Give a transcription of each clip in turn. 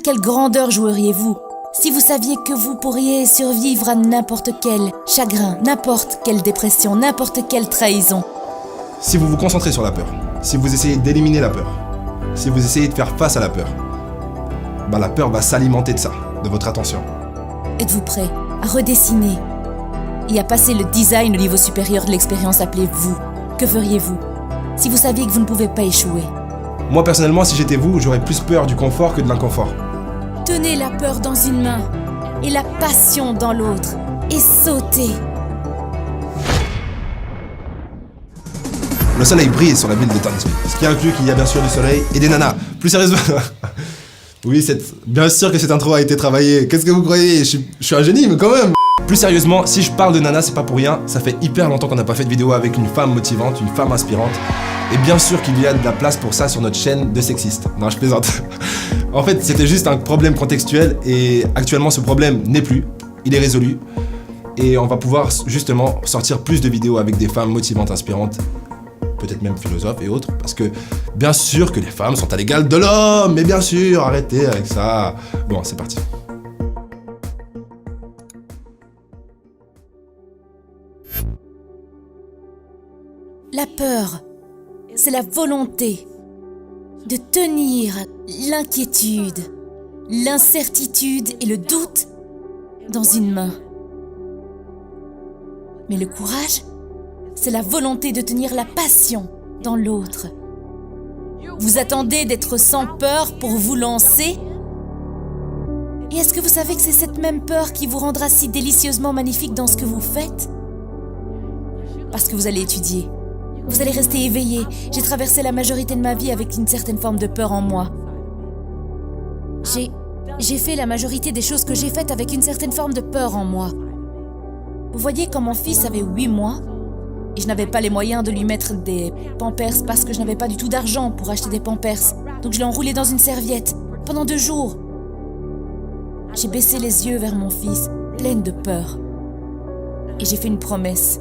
quelle grandeur joueriez-vous si vous saviez que vous pourriez survivre à n'importe quel chagrin, n'importe quelle dépression, n'importe quelle trahison? Si vous vous concentrez sur la peur, si vous essayez d'éliminer la peur, si vous essayez de faire face à la peur, la peur va s'alimenter de ça, de votre attention. Êtes-vous prêt à redessiner et à passer le design au niveau supérieur de l'expérience appelée vous? Que feriez-vous si vous saviez que vous ne pouvez pas échouer? Moi personnellement, si j'étais vous, j'aurais plus peur du confort que de l'inconfort. Tenez la peur dans une main et la passion dans l'autre et sautez. Le soleil brille sur la ville de Townsville, ce qui inclut qu'il y a bien sûr du soleil et des nanas. Plus sérieusement, oui, bien sûr que cette intro a été travaillée. Qu'est-ce que vous croyez? Je suis un génie, mais quand même. Plus sérieusement, si je parle de nanas, c'est pas pour rien. Ça fait hyper longtemps qu'on n'a pas fait de vidéo avec une femme motivante, une femme inspirante. Et bien sûr qu'il y a de la place pour ça sur notre chaîne de sexistes. Non, je plaisante. En fait, c'était juste un problème contextuel et actuellement ce problème n'est plus. Il est résolu. Et on va pouvoir justement sortir plus de vidéos avec des femmes motivantes, inspirantes, peut-être même philosophes et autres, parce que bien sûr que les femmes sont à l'égal de l'homme, mais bien sûr, arrêtez avec ça. Bon, c'est parti. La peur, c'est la volonté de tenir l'inquiétude, l'incertitude et le doute dans une main. Mais le courage, c'est la volonté de tenir la passion dans l'autre. Vous attendez d'être sans peur pour vous lancer? Et est-ce que vous savez que c'est cette même peur qui vous rendra si délicieusement magnifique dans ce que vous faites? Parce que vous allez étudier. Vous allez rester éveillé. J'ai traversé la majorité de ma vie avec une certaine forme de peur en moi. J'ai fait la majorité des choses que j'ai faites avec une certaine forme de peur en moi. Vous voyez, quand mon fils avait 8 mois, et je n'avais pas les moyens de lui mettre des pampers parce que je n'avais pas du tout d'argent pour acheter des pampers. Donc je l'ai enroulé dans une serviette pendant 2 jours. J'ai baissé les yeux vers mon fils, pleine de peur. Et j'ai fait une promesse.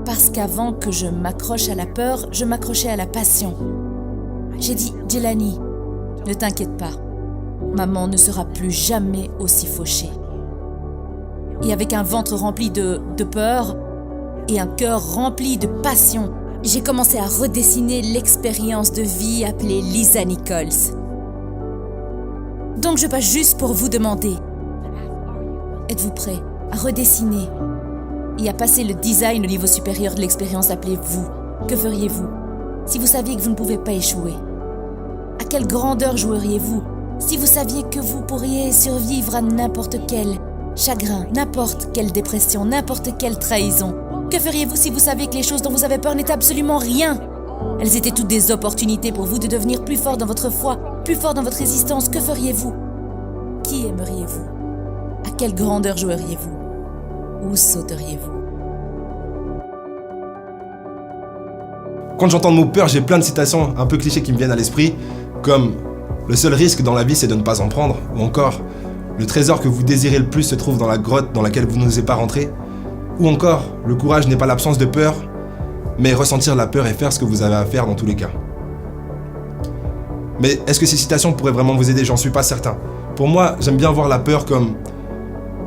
Parce qu'avant que je m'accroche à la peur, je m'accrochais à la passion. J'ai dit, Jelani, ne t'inquiète pas. Maman ne sera plus jamais aussi fauchée. Et avec un ventre rempli de peur et un cœur rempli de passion, j'ai commencé à redessiner l'expérience de vie appelée Lisa Nichols. Donc je passe juste pour vous demander, êtes-vous prêt à redessiner et à passer le design au niveau supérieur de l'expérience appelée vous? Que feriez-vous si vous saviez que vous ne pouvez pas échouer? À quelle grandeur joueriez-vous si vous saviez que vous pourriez survivre à n'importe quel chagrin, n'importe quelle dépression, n'importe quelle trahison? Que feriez-vous si vous saviez que les choses dont vous avez peur n'étaient absolument rien? Elles étaient toutes des opportunités pour vous de devenir plus fort dans votre foi, plus fort dans votre résistance. Que feriez-vous? Qui aimeriez-vous? À quelle grandeur joueriez-vous? Où sauteriez-vous? Quand j'entends le mot peur, j'ai plein de citations un peu clichés qui me viennent à l'esprit, comme « Le seul risque dans la vie, c'est de ne pas en prendre » ou encore « Le trésor que vous désirez le plus se trouve dans la grotte dans laquelle vous n'osez pas rentrer » ou encore « Le courage n'est pas l'absence de peur, mais ressentir la peur et faire ce que vous avez à faire dans tous les cas ». Mais est-ce que ces citations pourraient vraiment vous aider? J'en suis pas certain. Pour moi, j'aime bien voir la peur comme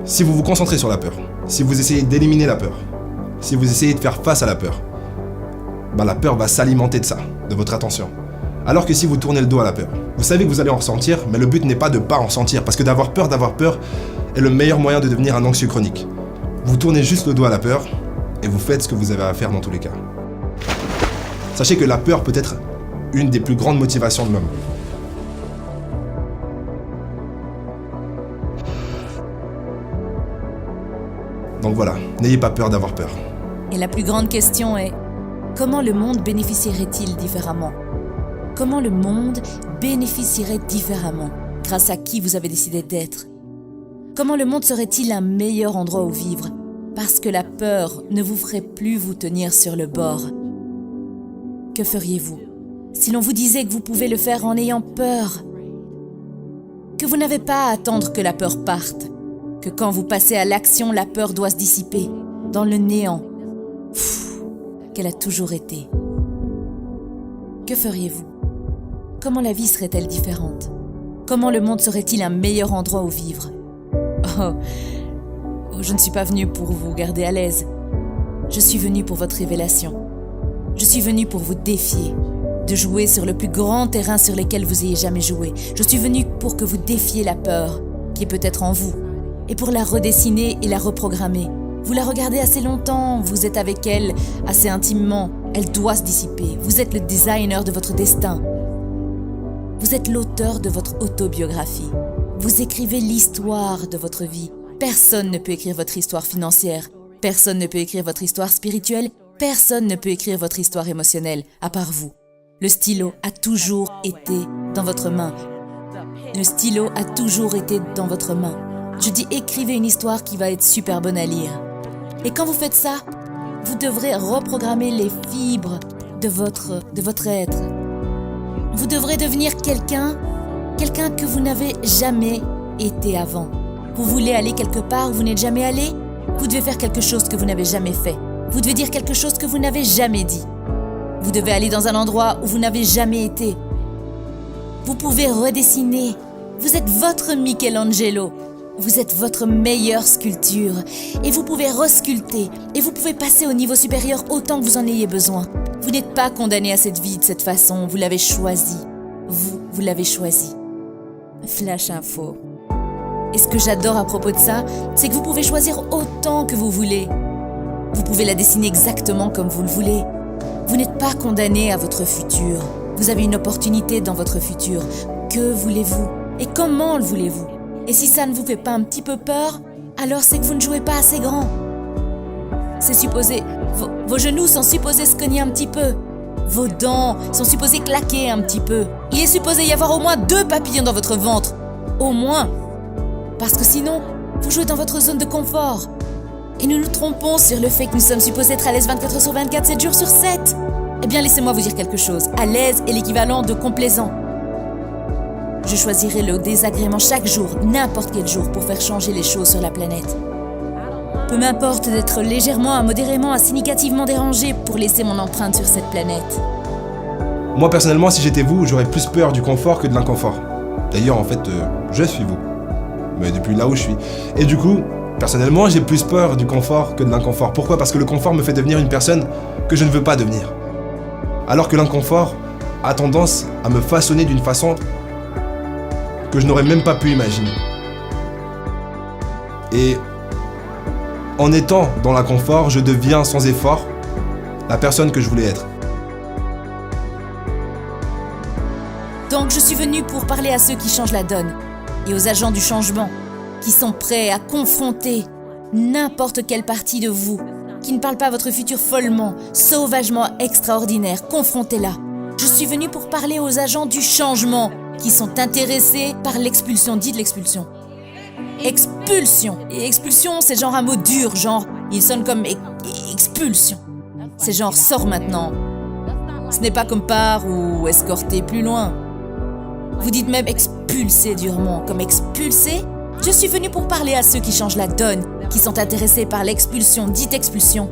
si vous vous concentrez sur la peur, si vous essayez d'éliminer la peur, si vous essayez de faire face à la peur, la peur va s'alimenter de ça, de votre attention. Alors que si vous tournez le dos à la peur, vous savez que vous allez en ressentir, mais le but n'est pas de pas en ressentir, parce que d'avoir peur est le meilleur moyen de devenir un anxieux chronique. Vous tournez juste le dos à la peur, et vous faites ce que vous avez à faire dans tous les cas. Sachez que la peur peut être une des plus grandes motivations de l'homme. Donc voilà, n'ayez pas peur d'avoir peur. Et la plus grande question est, comment le monde bénéficierait-il différemment? Comment le monde bénéficierait différemment? Grâce à qui vous avez décidé d'être? Comment le monde serait-il un meilleur endroit où vivre? Parce que la peur ne vous ferait plus vous tenir sur le bord. Que feriez-vous si l'on vous disait que vous pouvez le faire en ayant peur? Que vous n'avez pas à attendre que la peur parte? Que quand vous passez à l'action, la peur doit se dissiper dans le néant qu'elle a toujours été? Que feriez-vous? Comment la vie serait-elle différente? comment le monde serait-il un meilleur endroit où vivre? Oh, je ne suis pas venue pour vous garder à l'aise. Je suis venue pour votre révélation. Je suis venue pour vous défier, de jouer sur le plus grand terrain sur lequel vous ayez jamais joué. Je suis venue pour que vous défiez la peur, qui est peut-être en vous, et pour la redessiner et la reprogrammer. Vous la regardez assez longtemps, vous êtes avec elle assez intimement, elle doit se dissiper. Vous êtes le designer de votre destin. Vous êtes l'auteur de votre autobiographie. Vous écrivez l'histoire de votre vie. Personne ne peut écrire votre histoire financière. Personne ne peut écrire votre histoire spirituelle. Personne ne peut écrire votre histoire émotionnelle, à part vous. Le stylo a toujours été dans votre main. Le stylo a toujours été dans votre main. Je dis écrivez une histoire qui va être super bonne à lire. Et quand vous faites ça, vous devrez reprogrammer les fibres de votre être. Vous devrez devenir quelqu'un que vous n'avez jamais été avant. Vous voulez aller quelque part où vous n'êtes jamais allé? Vous devez faire quelque chose que vous n'avez jamais fait. Vous devez dire quelque chose que vous n'avez jamais dit. Vous devez aller dans un endroit où vous n'avez jamais été. Vous pouvez redessiner. Vous êtes votre Michelangelo. Vous êtes votre meilleure sculpture. Et vous pouvez resculpter. Et vous pouvez passer au niveau supérieur autant que vous en ayez besoin. Vous n'êtes pas condamné à cette vie de cette façon. Vous l'avez choisi. Vous l'avez choisi. Flash info. Et ce que j'adore à propos de ça, c'est que vous pouvez choisir autant que vous voulez. Vous pouvez la dessiner exactement comme vous le voulez. Vous n'êtes pas condamné à votre futur. Vous avez une opportunité dans votre futur. Que voulez-vous? Et comment le voulez-vous? Et si ça ne vous fait pas un petit peu peur, alors c'est que vous ne jouez pas assez grand. C'est supposé... Vos genoux sont supposés se cogner un petit peu. Vos dents sont supposées claquer un petit peu. Il est supposé y avoir au moins 2 papillons dans votre ventre. Au moins. Parce que sinon, vous jouez dans votre zone de confort. Et nous nous trompons sur le fait que nous sommes supposés être à l'aise 24 heures sur 24, 7 jours sur 7. Eh bien, laissez-moi vous dire quelque chose. À l'aise est l'équivalent de complaisant. Je choisirai le désagrément chaque jour, n'importe quel jour, pour faire changer les choses sur la planète. Peu m'importe d'être légèrement, modérément, significativement dérangé pour laisser mon empreinte sur cette planète. Moi, personnellement, si j'étais vous, j'aurais plus peur du confort que de l'inconfort. D'ailleurs, en fait, je suis vous. Mais depuis là où je suis. Et du coup... Personnellement, j'ai plus peur du confort que de l'inconfort. Pourquoi? Parce que le confort me fait devenir une personne que je ne veux pas devenir. Alors que l'inconfort a tendance à me façonner d'une façon que je n'aurais même pas pu imaginer. Et en étant dans l'inconfort, je deviens sans effort la personne que je voulais être. Donc je suis venue pour parler à ceux qui changent la donne et aux agents du changement, qui sont prêts à confronter n'importe quelle partie de vous, qui ne parle pas votre futur follement, sauvagement extraordinaire. Confrontez-la. Je suis venue pour parler aux agents du changement, qui sont intéressés par l'expulsion. Dites l'expulsion. Expulsion. Et expulsion, c'est genre un mot dur, genre, il sonne comme expulsion. C'est genre, sors maintenant. Ce n'est pas comme part ou escorter plus loin. Vous dites même expulser durement, comme expulser. Je suis venue pour parler à ceux qui changent la donne, qui sont intéressés par l'expulsion, dite expulsion.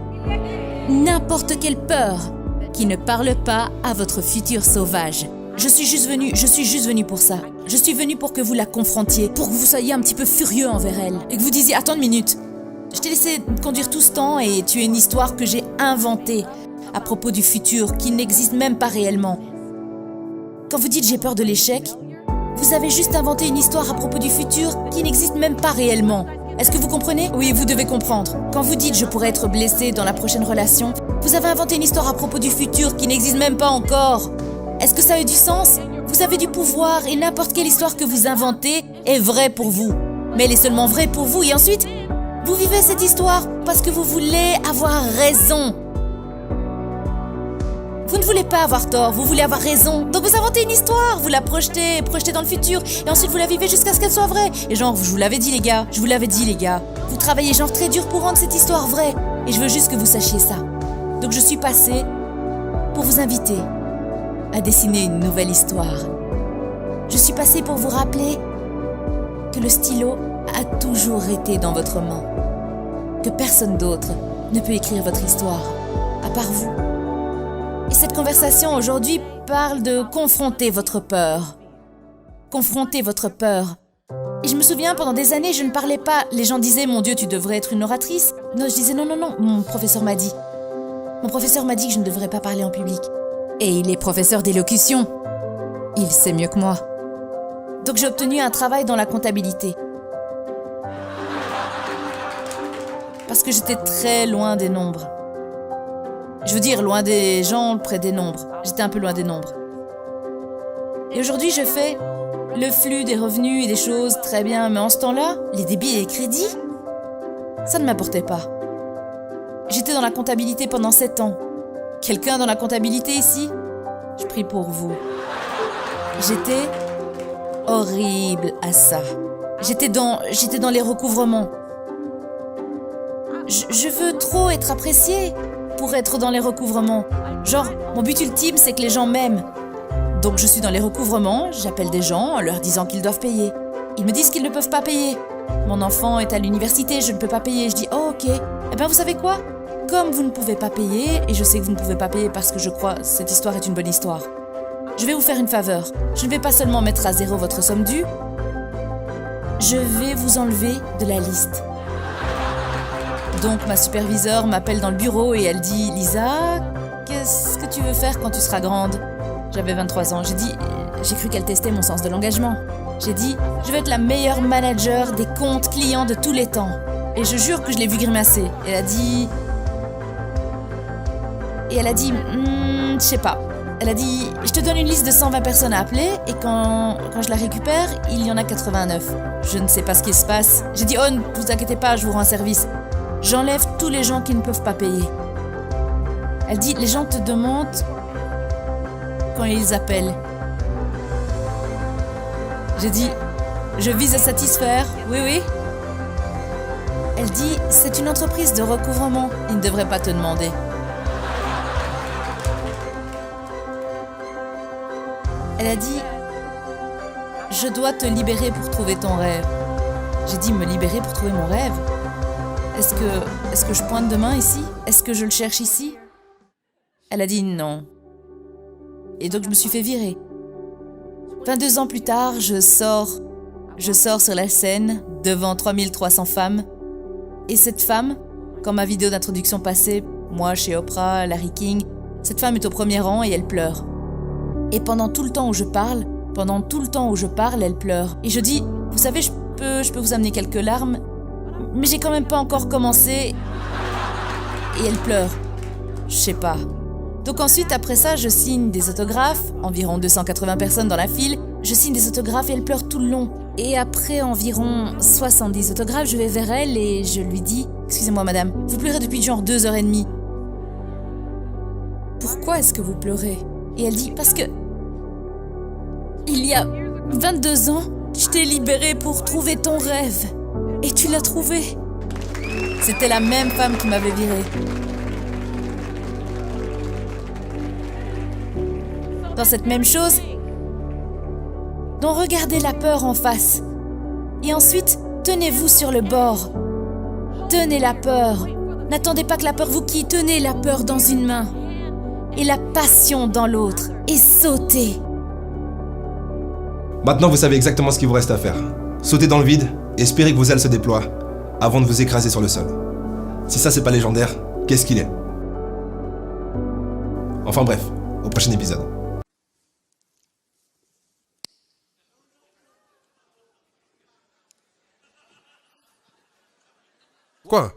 N'importe quelle peur qui ne parle pas à votre futur sauvage. Je suis juste venue pour ça. Je suis venue pour que vous la confrontiez, pour que vous soyez un petit peu furieux envers elle. Et que vous disiez, attends une minute, je t'ai laissé conduire tout ce temps et tu es une histoire que j'ai inventée à propos du futur, qui n'existe même pas réellement. Quand vous dites j'ai peur de l'échec, vous avez juste inventé une histoire à propos du futur qui n'existe même pas réellement. Est-ce que vous comprenez? Oui, vous devez comprendre. Quand vous dites « je pourrais être blessé dans la prochaine relation », vous avez inventé une histoire à propos du futur qui n'existe même pas encore. Est-ce que ça a du sens? Vous avez du pouvoir et n'importe quelle histoire que vous inventez est vraie pour vous. Mais elle est seulement vraie pour vous et ensuite, vous vivez cette histoire parce que vous voulez avoir raison. Vous ne voulez pas avoir tort, vous voulez avoir raison. Donc vous inventez une histoire, vous la projetez dans le futur et ensuite vous la vivez jusqu'à ce qu'elle soit vraie. Et genre, je vous l'avais dit les gars, Vous travaillez genre très dur pour rendre cette histoire vraie. Et je veux juste que vous sachiez ça. Donc je suis passée pour vous inviter à dessiner une nouvelle histoire. Je suis passée pour vous rappeler que le stylo a toujours été dans votre main. Que personne d'autre ne peut écrire votre histoire, à part vous. Et cette conversation aujourd'hui parle de confronter votre peur. confronter votre peur. Et je me souviens, pendant des années, je ne parlais pas. Les gens disaient, mon Dieu, tu devrais être une oratrice. Non, je disais, non, non, non, mon professeur m'a dit. Mon professeur m'a dit que je ne devrais pas parler en public. Et il est professeur d'élocution. Il sait mieux que moi. Donc j'ai obtenu un travail dans la comptabilité. Parce que j'étais très loin des nombres. Je veux dire, loin des gens, près des nombres. J'étais un peu loin des nombres. Et aujourd'hui, je fais le flux des revenus et des choses très bien. Mais en ce temps-là, les débits et les crédits, ça ne m'importait pas. J'étais dans la comptabilité pendant 7 ans. Quelqu'un dans la comptabilité ici? Je prie pour vous. J'étais horrible à ça. J'étais dans les recouvrements. Je veux trop être appréciée pour être dans les recouvrements. Genre, mon but ultime, c'est que les gens m'aiment. Donc je suis dans les recouvrements, j'appelle des gens en leur disant qu'ils doivent payer. Ils me disent qu'ils ne peuvent pas payer. Mon enfant est à l'université, je ne peux pas payer. Je dis, oh ok. Eh bien vous savez quoi? Comme vous ne pouvez pas payer, et je sais que vous ne pouvez pas payer parce que je crois que cette histoire est une bonne histoire, je vais vous faire une faveur. Je ne vais pas seulement mettre à zéro votre somme due, je vais vous enlever de la liste. Donc ma superviseure m'appelle dans le bureau et elle dit, Lisa, qu'est-ce que tu veux faire quand tu seras grande? J'avais 23 ans. J'ai cru qu'elle testait mon sens de l'engagement. J'ai dit, je veux être la meilleure manager des comptes clients de tous les temps. Et je jure que je l'ai vu grimacer. Elle a dit, je sais pas. Elle a dit, je te donne une liste de 120 personnes à appeler et quand je la récupère, il y en a 89. Je ne sais pas ce qui se passe. J'ai dit, oh, ne vous inquiétez pas, je vous rends service. J'enlève tous les gens qui ne peuvent pas payer. Elle dit, les gens te demandent quand ils appellent. J'ai dit, je vise à satisfaire, oui, oui. Elle dit, c'est une entreprise de recouvrement, ils ne devraient pas te demander. Elle a dit, je dois te libérer pour trouver ton rêve. J'ai dit, me libérer pour trouver mon rêve? Est-ce que je pointe demain ici? Est-ce que je le cherche ici? Elle a dit non. Et donc je me suis fait virer. 22 ans plus tard, je sors sur la scène devant 3300 femmes. Et cette femme, quand ma vidéo d'introduction passait, moi chez Oprah, Larry King, cette femme est au premier rang et elle pleure. Et pendant tout le temps où je parle, elle pleure. Et je dis, vous savez, je peux vous amener quelques larmes, mais j'ai quand même pas encore commencé. Et elle pleure. Je sais pas. Donc ensuite, après ça, je signe des autographes, environ 280 personnes dans la file. Je signe des autographes et elle pleure tout le long. Et après environ 70 autographes, je vais vers elle et je lui dis, excusez-moi madame, vous pleurez depuis genre 2h30. Pourquoi est-ce que vous pleurez? Et elle dit, parce que il y a 22 ans, je t'ai libérée pour trouver ton rêve. Et tu l'as trouvé. C'était la même femme qui m'avait virée. Dans cette même chose, donc regardez la peur en face. Et ensuite, tenez-vous sur le bord. Tenez la peur. N'attendez pas que la peur vous quitte. Tenez la peur dans une main et la passion dans l'autre. Et sautez. Maintenant, vous savez exactement ce qu'il vous reste à faire. Sautez dans le vide et espérez que vos ailes se déploient avant de vous écraser sur le sol. Si ça, c'est pas légendaire, qu'est-ce qu'il est? Enfin bref, au prochain épisode. Quoi?